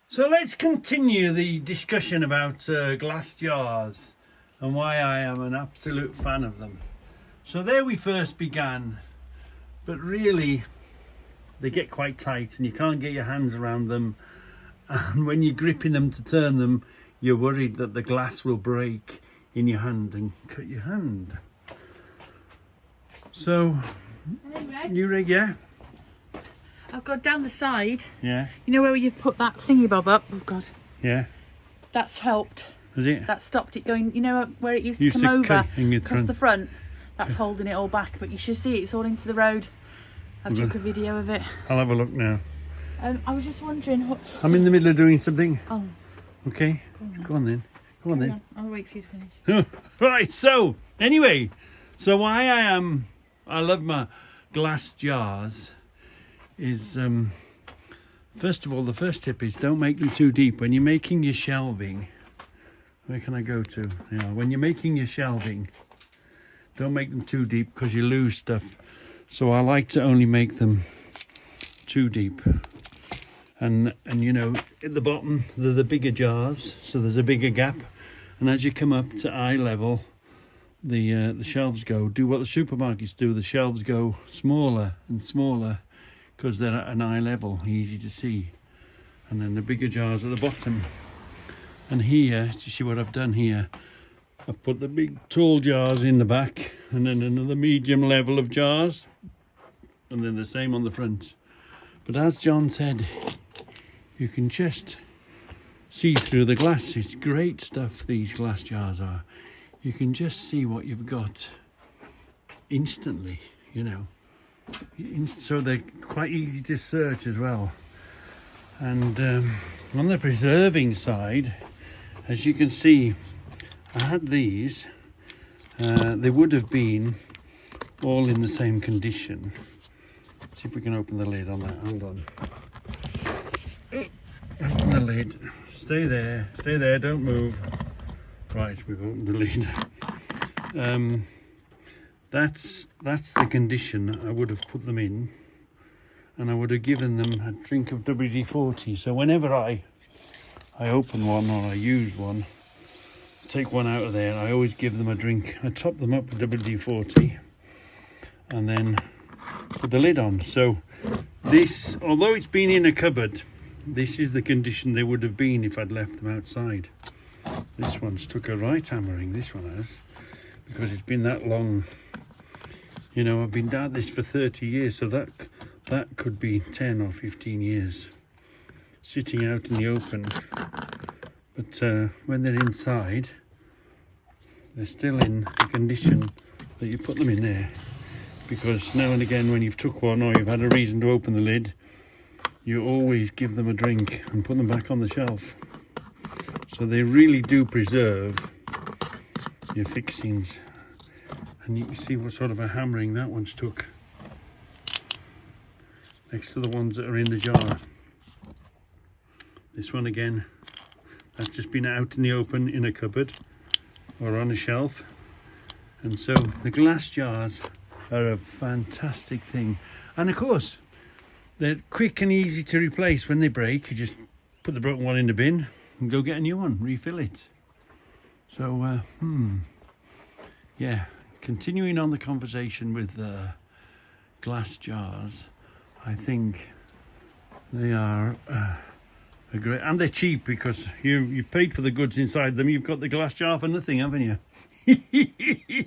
So let's continue the discussion about glass jars and why I am an absolute fan of them. So there we first began, but really they get quite tight and you can't get your hands around them, and when you're gripping them to turn them, you're worried that the glass will break in your hand and cut your hand. So, you rig, yeah? I've got down the side. Yeah. You know where you put that thingy bob up? Oh God. Yeah. That's helped. Is it? That stopped it going. You know where it used to come over across the front? That's holding it all back. But you should see it's all into the road. I took a video of it. I'll have a look now. I was just wondering what. I'm in the middle of doing something. Oh. Okay. Go on then. Go on then. I'll wait for you to finish. Right. So anyway, so why I love my glass jars is first of all, the first tip is don't make them too deep when you're making your shelving. Where can I go to? Yeah, when you're making your shelving, don't make them too deep because you lose stuff. So I like to only make them too deep. And you know, at the bottom they're the bigger jars, so there's a bigger gap. And as you come up to eye level, the shelves do what the supermarkets do. The shelves go smaller and smaller because they're at an eye level, easy to see. And then the bigger jars at the bottom. And here, do you see what I've done here? I've put the big tall jars in the back, and then another medium level of jars, and then the same on the front. But as John said, you can just see through the glass. It's great stuff, these glass jars are. You can just see what you've got instantly, you know. So they're quite easy to search as well. And on the preserving side, as you can see, I had these. They would have been all in the same condition. See if we can open the lid on that. Hold on. Open the lid. Stay there, don't move. Right, we've opened the lid. That's the condition I would have put them in, and I would have given them a drink of WD-40. So whenever I open one or I use one, take one out of there, I always give them a drink. I top them up with WD-40 and then put the lid on. So this, although it's been in a cupboard, this is the condition they would have been if I'd left them outside. This one's took a right hammering, this one has, because it's been that long. You know, I've been at this for 30 years, so that could be 10 or 15 years sitting out in the open. But when they're inside, they're still in the condition that you put them in there. Because now and again, when you've took one or you've had a reason to open the lid, you always give them a drink and put them back on the shelf. So they really do preserve your fixings. And you can see what sort of a hammering that one's took next to the ones that are in the jar. This one again, that's just been out in the open in a cupboard or on a shelf. And so the glass jars are a fantastic thing. And of course, they're quick and easy to replace. When they break, you just put the broken one in the bin and go get a new one, refill it. So, yeah. Continuing on the conversation with glass jars, I think they are a great, and they're cheap because you've paid for the goods inside them. You've got the glass jar for nothing, haven't you?